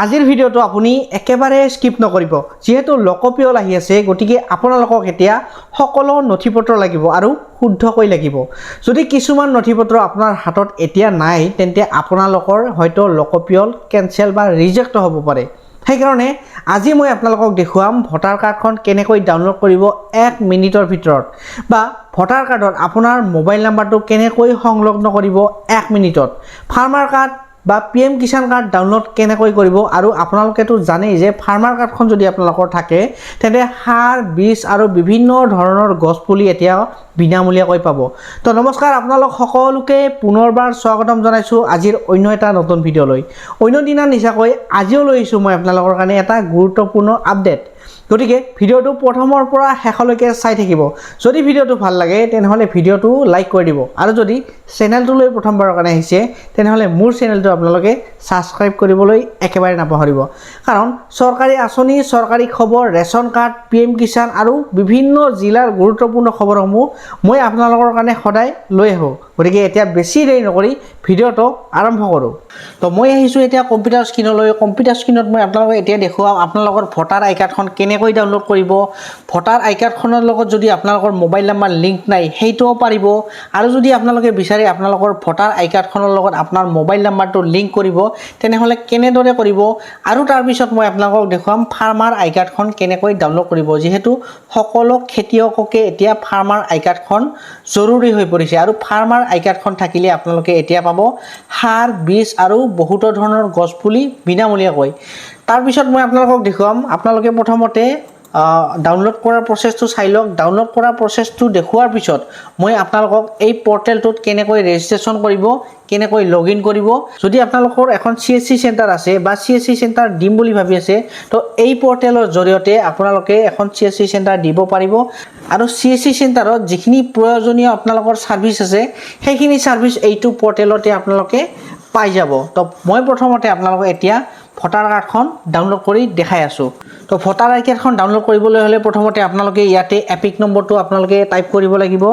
আজিৰ ভিডিঅ'টো আপুনি একেবাৰে স্কিপ নকৰিব যেহেতু লোকপিয়ল আহি আছে গতিকে আপোনালোকক এতিয়া সকলো নথিপত্ৰ লাগিব আৰু শুদ্ধকৈ লাগিব যদি কিছুমান নথিপত্ৰ আপোনাৰ হাতত এতিয়া নাই তেন্তে আপোনালোকৰ হয়তো লোকপিয়ল কেনসেল বা ৰিজেক্ট হ'ব পাৰে সেইকাৰণে আজি মই আপোনালোকক দেখুৱাম ভোটাৰ কাৰ্ডখন কেনেকৈ ডাউনলোড কৰিব 1 মিনিটৰ ভিতৰত বা ভোটাৰ কাৰ্ডত আপোনাৰ মোবাইল নাম্বাৰটো কেনেকৈ সংলগ্ন কৰিব 1 মিনিটত ফাৰ্মাৰ কাৰ্ড বা পিএম কিষাণ কাৰ্ড ডাউনলোড কেনেকৈ কৰিব আৰু আপোনালোকেতো জানেই যে ফাৰ্মাৰ কাৰ্ডখন যদি আপোনালোকৰ থাকে তেন্তে সাৰ বীজ আৰু বিভিন্ন ধৰণৰ গছপুলি এতিয়া বিনামূলীয়াকৈ পাব তো নমস্কাৰ আপোনালোক সকলোকে পুনৰবাৰ স্বাগতম জনাইছো আজিৰ অন্য এটা নতুন ভিডিঅ'লৈ অন্য দিনা নিচাকৈ আজিও লৈ আহিছো মই আপোনালোকৰ কাৰণে এটা গুৰুত্বপূৰ্ণ আপডেট গতিকে ভিডিঅ'টো প্ৰথমৰ পৰা শেষলৈকে চাই থাকিব যদি ভিডিঅ'টো ভাল লাগে তেনেহলে ভিডিঅ'টো লাইক কৰি দিব আৰু যদি চেনেলটোলৈ প্ৰথমবাৰৰ কাৰণে আহিছে তেনেহলে মোৰ চেনেলটো আপোনালোকে সাবস্ক্ৰাইব কৰিবলৈ একেবাৰে নাপাহৰিব কাৰণ চৰকাৰী আঁচনি চৰকাৰী খবৰ ৰেচন কাৰ্ড পিএম কিষাণ আৰু বিভিন্ন জিলাৰ গুৰুত্বপূৰ্ণ খবৰসমূহ মই আপোনালোকৰ কাৰণে সদায় লৈ আহো গতিকে এতিয়া বেছি দেৰি নকৰি ভিডিঅ'টো আৰম্ভ কৰোঁ তো মই আহিছোঁ এতিয়া কম্পিউটাৰ স্ক্ৰীনলৈ কম্পিউটাৰ স্ক্ৰীনত মই আপোনালোকক এতিয়া দেখুৱাম আপোনালোকৰ ভোটাৰ আই কাৰ্ডখন কেনেকৈ ডাউনলোড কৰিব ভোটাৰ আই কাৰ্ডখনৰ লগত যদি আপোনালোকৰ মোবাইল নাম্বাৰ লিংক নাই সেইটোও পাৰিব আৰু যদি আপোনালোকে বিচাৰে আপোনালোকৰ ভোটাৰ আই কাৰ্ডখনৰ লগত আপোনাৰ মোবাইল নাম্বাৰটো লিংক কৰিব তেনেহ'লে কেনেদৰে কৰিব আৰু তাৰ পিছত মই আপোনালোকক দেখুৱাম ফাৰ্মাৰ আই কাৰ্ডখন কেনেকৈ ডাউনলোড কৰিব যেহেতু সকলো খেতিয়ককে এতিয়া ফাৰ্মাৰ আই কাৰ্ডখন জৰুৰী হৈ পৰিছে আৰু ফাৰ্মাৰ আই কাৰ্ডখন থাকিলে আপোনালোকে এতিয়া পাব সাৰ বীজ আৰু বহুতো ধৰণৰ গছপুলি বিনামূলীয়াকৈ তাৰ পিছত মই আপোনালোকক দেখুৱাম আপোনালোকে প্ৰথমতে ডাউনলোড কৰাৰ প্ৰচেছটো চাই লওক ডাউনলোড কৰাৰ প্ৰচেছটো দেখুৱাৰ পিছত মই আপোনালোকক এই পৰ্টেলটোত কেনেকৈ ৰেজিষ্ট্ৰেশ্যন কৰিব কেনেকৈ লগইন কৰিব যদি আপোনালোকৰ এখন CSC চেণ্টাৰ আছে বা CSC চেণ্টাৰ দিম বুলি ভাবি আছে তো এই পৰ্টেলৰ জৰিয়তে আপোনালোকে এখন CSC চেণ্টাৰ দিব পাৰিব আৰু CSC চেণ্টাৰত যিখিনি প্ৰয়োজনীয় আপোনালোকৰ সাৰ্ভিস আছে সেইখিনি সাৰ্ভিস এইটো পৰ্টেলতে আপোনালোকে পাই যাব তো মই প্ৰথমতে আপোনালোকক এতিয়া ভোটাৰ কাৰ্ডখন ডাউনলোড কৰি দেখাই আছো তো ভোটাৰ আই কাৰ্ডখন ডাউনলোড কৰিবলৈ হলে প্ৰথমতে আপোনালোকে ইয়াতে এপিক নম্বৰটো আপোনালোকে টাইপ কৰিব লাগিব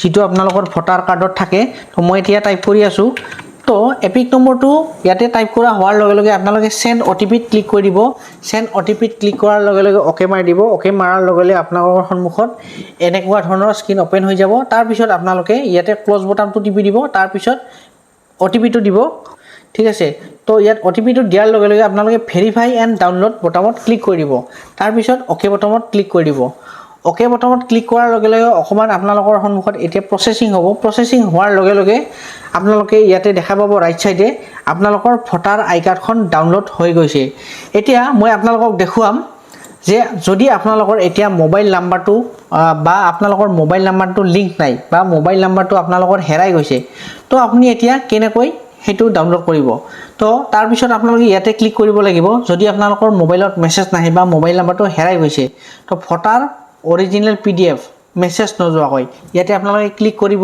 যেটো আপোনালোকৰ ভোটাৰ কাৰ্ডত থাকে তো মই এতিয়া টাইপ কৰি আছো তো এপিক নম্বৰটো ইয়াতে টাইপ কৰা হোৱাৰ লগে লগে আপোনালোকে সেন্ড ওটিপিত ক্লিক কৰি দিব সেন্ড ওটিপিত ক্লিক কৰাৰ লগে লগে ওকে মাৰি দিব ওকে মাৰাৰ লগে লগে আপোনালোকৰ সন্মুখত এনেকুৱা ধৰণৰ স্ক্ৰীন ওপেন হৈ যাব তাৰ পিছত আপোনালোকে ইয়াতে ক্লোজ বটনটো টিপি দিব তাৰ পিছত ওটিপিটো দিব ঠিক আছে তো ইয়াত ওটিপিটো দিয়াৰ লগে লগে আপোনালোকে ভেৰিফাই এণ্ড ডাউনলোড বটনত ক্লিক কৰি দিব তাৰ পিছত ওকে বটনত ক্লিক কৰি দিব ওকে বটনত ক্লিক কৰাৰ লগে লগে অকমান আপোনালোকৰ সন্মুখত এতিয়া প্ৰসেসিং হ'ব প্ৰসেসিং হোৱাৰ লগে লগে আপোনালোকে ইয়াতে দেখা পাব ৰাইট সাইডে আপোনালোকৰ ভোটাৰ আই কাৰ্ডখন ডাউনলোড হৈ গৈছে এতিয়া মই আপোনালোকক দেখুৱাম যে যদি আপোনালোকৰ এতিয়া মোবাইল নাম্বাৰটো বা আপোনালোকৰ মোবাইল নাম্বাৰটো লিংক নাই বা মোবাইল নাম্বাৰটো আপোনালোকৰ হেৰাই গৈছে তো আপুনি এতিয়া কেনেকৈ হেতু ডাউনলোড কৰিব তো তাৰ পিছত আপোনালোকে ইয়াতে ক্লিক কৰিব লাগিব যদি আপোনালোকৰ মোবাইলত মেছেজ নাহে বা মোবাইল নাম্বাৰটো হেৰাই গৈছে তো ভোটাৰ অৰিজিনাল PDF মেছেজ নযোৱাকৈ ইয়াতে আপোনালোকে ক্লিক কৰিব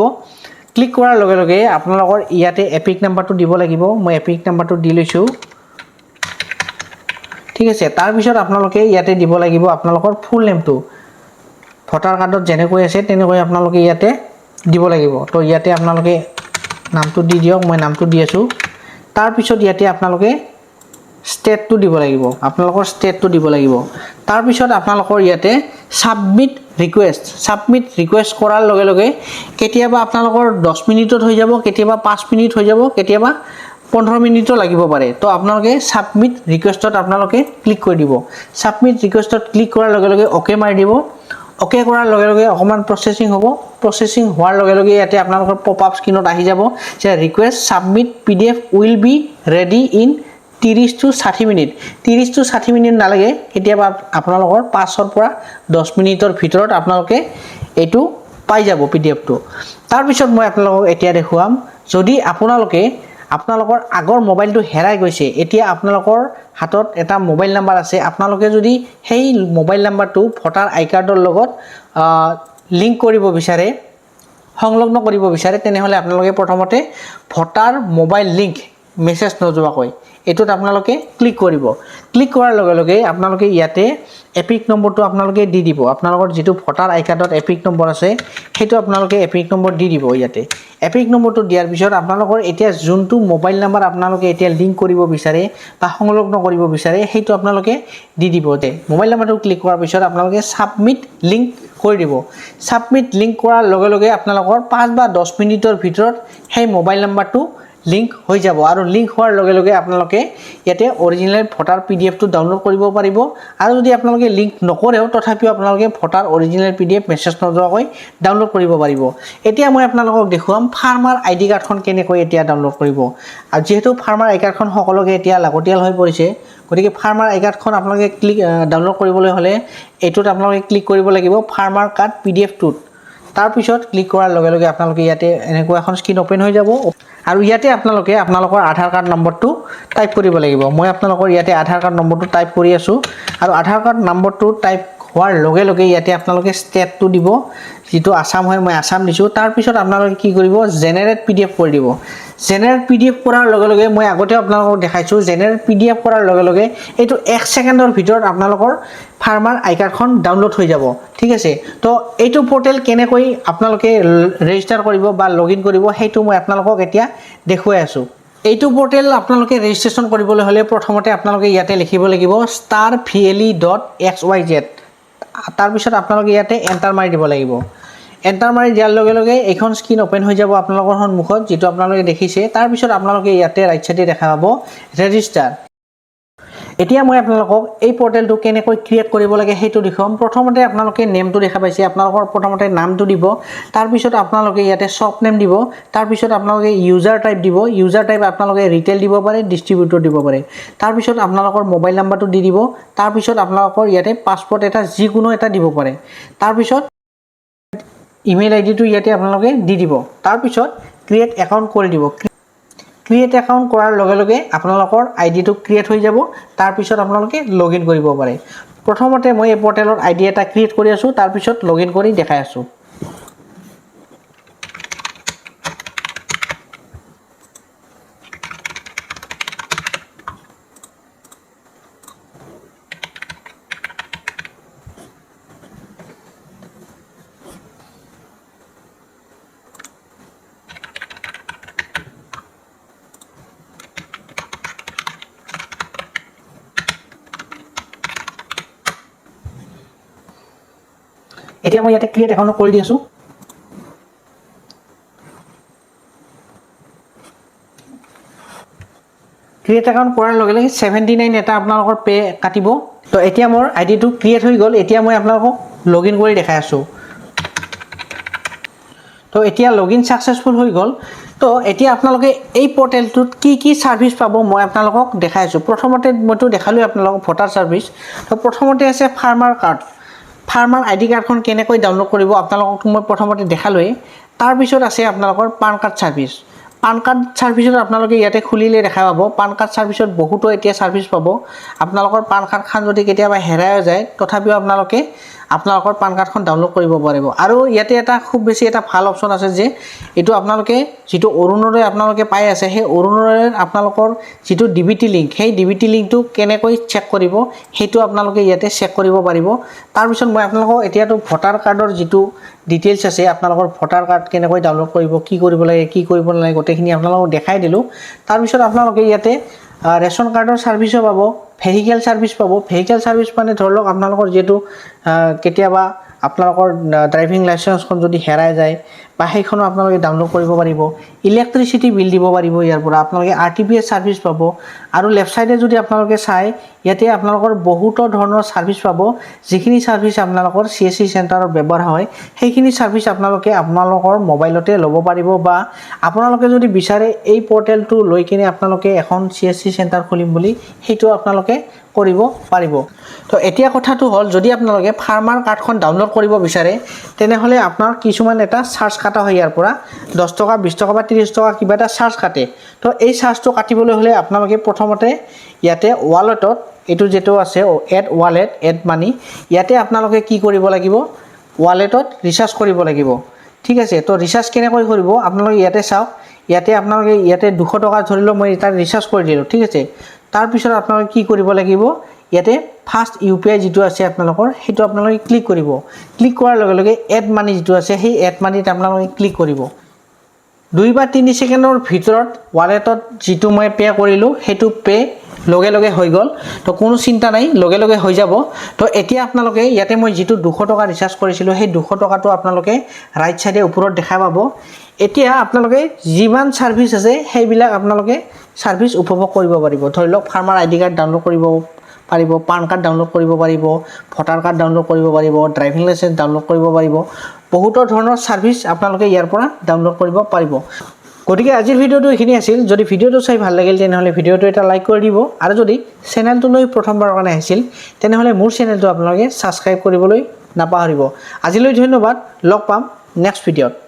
ক্লিক কৰাৰ লগে লগে আপোনালোকৰ ইয়াতে এপিক নাম্বাৰটো দিব লাগিব মই এপিক নাম্বাৰটো দি লৈছো ঠিক আছে তাৰ পিছত আপোনালোকে ইয়াতে দিব লাগিব আপোনালোকৰ ফুল নেমটো ভোটাৰ কাৰ্ডত যেনেকৈ আছে তেনেকৈ আপোনালোকে ইয়াতে দিব লাগিব তো ইয়াতে আপোনালোকে নামটো দি দিয়ক মই নামটো দি আছো তাৰ পিছত ইয়াতে আপোনালোকে ষ্টেটটো দিব লাগিব আপোনালোকৰ ষ্টেটটো দিব লাগিব তাৰ পিছত আপোনালোকৰ ইয়াতে সাবমিট ৰিকুৱেষ্ট কৰাৰ লগে লগে কেতিয়াবা আপোনালোকৰ 10 মিনিটত হৈ যাব কেতিয়াবা 5 মিনিট হৈ যাব কেতিয়াবা 15 মিনিটও লাগিব পাৰে তো আপোনালোকে সাবমিট ৰিকুৱেষ্টত আপোনালোকে ক্লিক কৰি দিব সাবমিট ৰিকুৱেষ্টত ক্লিক কৰাৰ লগে লগে ওকে মাৰি দিব ওকে কৰাৰ লগে লগে অকমান প্ৰসেসিং হ'ব প্ৰসেসিং হোৱাৰ লগে লগে ইয়াতে আপোনালোকৰ পপআপ স্ক্ৰীনত আহি যাব যে request submit PDF will be ready in 30 to 60 minute 30 to 60 minute নালাগে কেতিয়াবা আপোনালোকৰ 5 ৰ পৰা 10 মিনিটৰ ভিতৰত আপোনালোকে এটো পাই যাব PDFটো তাৰ পিছত মই আপোনালোকক এতিয়া দেখুৱাম যদি আপোনালোকৰ আগৰ মোবাইলটো হেৰাই গৈছে এতিয়া আপোনালোকৰ হাতত এটা মোবাইল নাম্বাৰ আছে আপোনালোকে যদি সেই মোবাইল নাম্বাৰটো ভোটাৰ আই কাৰ্ডৰ লগত লিংক কৰিব বিচাৰে সংলগ্ন কৰিব বিচাৰে তেনেহলে আপোনালোকে প্ৰথমতে ভোটাৰ মোবাইল লিংক মেছেজ নযোৱাকৈ এটোত আপোনালোকে ক্লিক কৰিব ক্লিক কৰাৰ লগে লগে আপোনালোকে ইয়াতে এপিক নম্বৰটো আপোনালোকে দি দিব আপোনালোকৰ যেটো ভোটাৰ আই কাৰ্ডত এপিক নম্বৰ আছে হেতু আপোনালোকে এপিক নম্বৰ দি দিব ইয়াতে এপিক নম্বৰটো দিয়াৰ পিছত আপোনালোকৰ এতিয়া যোনটো মোবাইল নাম্বাৰ আপোনালোকে এতিয়া লিংক কৰিব বিচাৰে বা সংলগ্ন কৰিব বিচাৰে হেতু আপোনালোকে দি দিব তে মোবাইল নাম্বাৰটো ক্লিক কৰাৰ পিছত আপোনালোকে সাবমিট লিংক কৰি দিব সাবমিট লিংক কৰাৰ লগে লগে আপোনালোকৰ 5 বা 10 মিনিটৰ ভিতৰত সেই মোবাইল নাম্বাৰটো লিংক হৈ যাব আৰু লিংক হোৱাৰ লগে লগে আপোনালোকে ইয়াতে অৰিজিনাল ভোটাৰ পিডিএফ টো ডাউনলোড কৰিব পাৰিব আৰু যদি আপোনালোকে লিংক নকৰেও তথাপিও আপোনালোকে ভোটাৰ অৰিজিনাল পিডিএফ মেছেজ নযোৱাকৈ ডাউনলোড কৰিব পাৰিব এতিয়া মই আপোনালোকক দেখুৱাম ফাৰ্মাৰ আইডি কাৰ্ডখন কেনেকৈ এতিয়া ডাউনলোড কৰিব আৰু যেহেতু ফাৰ্মাৰ আই কাৰ্ডখন সকলোকে এতিয়া লাগতিয়াল হৈ পৰিছে গতিকে ফাৰ্মাৰ আই কাৰ্ডখন আপোনালোকে ক্লিক ডাউনলোড কৰিবলৈ হলে এটোত আপোনালোকে ক্লিক কৰিব লাগিব ফাৰ্মাৰ কাৰ্ড পিডিএফ টোত তাৰ পিছত ক্লিক কৰাৰ লগে লগে আপোনালোকে ইয়াতে এনেকুৱা এখন স্ক্ৰিন ওপেন হৈ যাব আৰু ইয়াতে আপোনালোকে আপোনালোকৰ আধাৰ কাৰ্ড নম্বৰটো টাইপ কৰিব লাগিব মই আপোনালোকৰ ইয়াতে আধাৰ কাৰ্ড নম্বৰটো টাইপ কৰি আছো আৰু আধাৰ কাৰ্ড নম্বৰটো টাইপ হোৱাৰ লগে লগে ইয়াতে আপোনালোকে ষ্টেটটো দিব যেটো আসাম হয় মই আসাম দিছো তাৰ পিছত আপোনালোকে কি কৰিব জেনাৰেট পিডিএফ কৰি দিব জেনাৰেট পিডিএফ কৰাৰ লগে লগে মই আগতে আপোনালোকক দেখাইছো জেনাৰেট পিডিএফ কৰাৰ লগে লগে এইটো 1 সেকেন্ডৰ ভিতৰত আপোনালোকৰ ফাৰ্মাৰ আই কাৰ্ডখন ডাউনলোড হৈ যাব ঠিক আছে তো এইটো পোৰ্টেল কেনেকৈ আপোনালোকে ৰেজিষ্টাৰ কৰিব বা লগইন কৰিব হেতু মই আপোনালোকক এতিয়া দেখুৱাই আছো এইটো পোৰ্টেল আপোনালোকে ৰেজিষ্ট্ৰেচন কৰিবলৈ হলে প্ৰথমতে আপোনালোকে ইয়াতে লিখিব লাগিব starvle.xyz তাৰ পিছত আপোনালোকে ইয়াতে এন্টাৰ মাৰি দিব লাগিব এন্টাৰ মাৰি দিয়াৰ লগে লগে এখন স্ক্ৰিন ওপেন হৈ যাব আপোনালোকৰ সন্মুখত যেটো আপোনালোকে দেখিছে তাৰ পিছত আপোনালোকে ইয়াতে ৰাইট সাইডে দেখা পাব ৰেজিষ্টাৰ এতিয়া মই আপোনালোকক এই পোৰ্টেলটো কেনেকৈ ক্ৰিয়েট কৰিব লাগে হেতু দেখুৱাম প্ৰথমতে আপোনালোকে নেমটো দেখা পাইছে আপোনালোকৰ প্ৰথমতে নামটো দিব তাৰ পিছত আপোনালোকে ইয়াতে শপ নেম দিব তাৰ পিছত আপোনালোকে ইউজাৰ টাইপ দিব ইউজাৰ টাইপ আপোনালোকে ৰিটেল দিব পাৰে ডিস্ট্ৰিবিউটৰ দিব পাৰে তাৰ পিছত আপোনালোকৰ মোবাইল নাম্বাৰটো দি দিব তাৰ পিছত আপোনালোকৰ ইয়াতে পাসপোৰ্ট এটা যিকোনো এটা দিব পাৰে তাৰ পিছত ইমেইল আইডিটো ইয়াতে আপোনালোকে দি দিব তাৰ পিছত ক্ৰিয়েট একাউন্ট কৰি দিব ক্ৰিয়েট একাউন্ট কৰাৰ লগে লগে আপোনালোকৰ আইডিটো ক্ৰিয়েট হৈ যাব তাৰ পিছত আপোনালোকে লগইন কৰিব পাৰে প্ৰথমতে মই এই পোৰ্টেলৰ আইডি এটা ক্ৰিয়েট কৰি আছো তাৰ পিছত লগইন কৰি দেখাই আছো এতিয়া মই ইয়াতে ক্ৰিয়েট একাউন্ট কৰি দিছো ক্ৰিয়েট একাউন্ট কৰাৰ লগে লগে 79 এটা আপোনালোকৰ পে কাটিব তো এতিয়া মোৰ আইডিটো ক্ৰিয়েট হৈ গল এতিয়া মই আপোনালোকক লগইন কৰি দেখাই আছো তো এতিয়া লগইন সাকসেসফুল হৈ গল তো এতিয়া আপোনালোকে এই পোৰ্টেলটোত কি সাৰ্ভিস পাব মই আপোনালোকক দেখাই আছো প্ৰথমতে মইটো দেখালো আপোনালোকক ভোটাৰ সাৰ্ভিস তো প্ৰথমতে আছে ফাৰ্মাৰ কাৰ্ড ফাৰ্মাৰ আইডি কাৰ্ডখন কেনেকৈ ডাউনলোড কৰিব আপোনালোকক মই প্ৰথমতে দেখালোই তাৰ পিছত আছে আপোনালোকৰ PAN card service PAN card সাৰ্ভিসত আপোনালোকে ইয়াতে খুলিলে দেখা পাব পান কাৰ্ড সাৰ্ভিসত বহুতো এতিয়া সাৰ্ভিস পাব আপোনালোকৰ পান কাৰ্ড খান যদি কেতিয়াবা হেৰাই যায় তথাপিও আপোনালোকে আপোনালোকৰ পান কাৰ্ডখন ডাউনলোড কৰিব পাৰিব আৰু ইয়াতে এটা খুব বেছি এটা ভাল অপচন আছে যে এটো আপোনালোকে যেটো অৰুণোদয় আপোনালোকে পাই আছে সেই অৰুণোদয়ৰ আপোনালোকৰ যেটো ডিবিটি লিংক সেই ডিবিটি লিংকটো কেনেকৈ চেক কৰিব হেতু আপোনালোকে ইয়াতে চেক কৰিব পাৰিব তাৰ পিছত মই আপোনালোকক এতিয়াটো ভোটাৰ কাৰ্ডৰ যেটো ডিটেইলছ আছে আপোনালোকৰ ভোটাৰ কাৰ্ড কেনেকৈ ডাউনলোড কৰিব কি কৰিব লাগে কি কৰিব নালাগে গোটেইখিনি আপোনালোকক দেখাই দিলো তাৰ পিছত আপোনালোকে ইয়াতে ৰেশন কাৰ্ডৰ সাৰ্ভিসও পাব ভেহিকল সাৰ্ভিস পাব ভেহিকল সাৰ্ভিস মানে ধৰলক আপোনালোকৰ যেটো কেতিয়াবা আপোনালোকৰ ড্ৰাইভিং লাইসেন্সখন যদি হেৰাই যায় বা সেইখন আপোনালোকে ডাউনলোড কৰিব পাৰিব ইলেক্ট্ৰিসিটি বিল দিব পাৰিব ইয়াৰ পৰা আপোনালোকে আৰটিপিএছ সাৰ্ভিস পাব আৰু লেফট সাইডে যদি আপোনালোকে চাই ইয়াতে আপোনালোকৰ বহুত ধৰণৰ সাৰ্ভিস পাব যিখিনি সাৰ্ভিস আপোনালোকৰ সিএসসি সেন্টাৰৰ ব্যৱহাৰ হয় সেইখিনি সাৰ্ভিস আপোনালোকে আপোনালোকৰ মোবাইলতে ল'ব পাৰিব বা আপোনালোকে যদি বিচাৰে এই পোৰ্টেলটো লৈ কিনে আপোনালোকে এখন সিএসসি সেন্টাৰ খুলিম বুলি হেতু আপোনালোকে কৰিব পাৰিব তো এতিয়া কথাটো হল যদি আপোনালোকে ফাৰ্মাৰ কাৰ্ডখন ডাউনলোড কৰিব বিচাৰে তেনেহলে আপোনাৰ কিছুমান এটা চাৰ্জ কাটা হয় ইয়াৰ পৰা 10 টকা 20 টকা বা 30 টকা কিবা এটা চাৰ্জ কাটে তো এই চাৰ্জটো কাটিবলৈ হলে আপোনালোকে প্ৰথমতে ইয়াতে ওয়ালেটত এটো যেটো আছে এড ওয়ালেট এড মানি ইয়াতে আপোনালোকে কি কৰিব লাগিব ওয়ালেটত ৰিচাৰ্জ কৰিব লাগিব ঠিক আছে তো ৰিচাৰ্জ কেনেকৈ কৰিব আপোনালোকে ইয়াতে চাওক ইয়াতে আপোনালোকে ইয়াতে 200 টকা ধৰিলো মই এটা ৰিচাৰ্জ কৰি দিলো ঠিক আছে তাৰপিছত আপোনালোকে কি কৰিব লাগিব ইয়াতে ফাৰ্ষ্ট UPI যিটো আছে আপোনালোকৰ সেইটো আপোনালোকে ক্লিক কৰিব ক্লিক কৰাৰ লগে লগে এড মানি যিটো আছে সেই এড মানিত আপোনালোকে ক্লিক কৰিব 2 বা 3 সেকেন্ডৰ ভিতৰত ওয়ালেটত যিটো মই পে কৰিলো সেইটো পে লগে লগে হৈ গল তো কোনো চিন্তা নাই লগে লগে হৈ যাব তো এতিয়া আপোনালোকে ইয়াতে মই যিটো 200 টকা ৰিচাৰ্জ কৰিছিলো সেই 200 টকাটো আপোনালোকে ৰাইট সাইডে ওপৰত দেখা পাব এতিয়া আপোনালোকে যিমান সাৰ্ভিস আছে সেইবিলাক আপোনালোকে সাৰ্ভিস উপভোগ কৰিব পাৰিব ধৰি লওক ফাৰ্মাৰ আইডি কাৰ্ড ডাউনলোড কৰিব পাৰিব পান কাৰ্ড ডাউনলোড কৰিব পাৰিব ভোটাৰ কাৰ্ড ডাউনলোড কৰিব পাৰিব ড্ৰাইভিং লাইসেন্স ডাউনলোড কৰিব পাৰিব বহুত ধৰণৰ সাৰ্ভিস আপোনালোকে ইয়াৰ পৰা ডাউনলোড কৰিব পাৰিব গতিকে আজিৰ ভিডিওটো এখিনি আছিল যদি ভিডিওটো চাই ভাল লাগিল তেনেহলে ভিডিওটো এটা লাইক কৰি দিব আৰু যদি চেনেলটো লৈ প্ৰথমবাৰৰ কাৰণে আহিছিল তেনেহলে মোৰ চেনেলটো আপোনালোকে সাবস্ক্ৰাইব কৰিবলৈ নাপাহৰিব আজিলৈ ধন্যবাদ লগ পাম নেক্সট ভিডিওত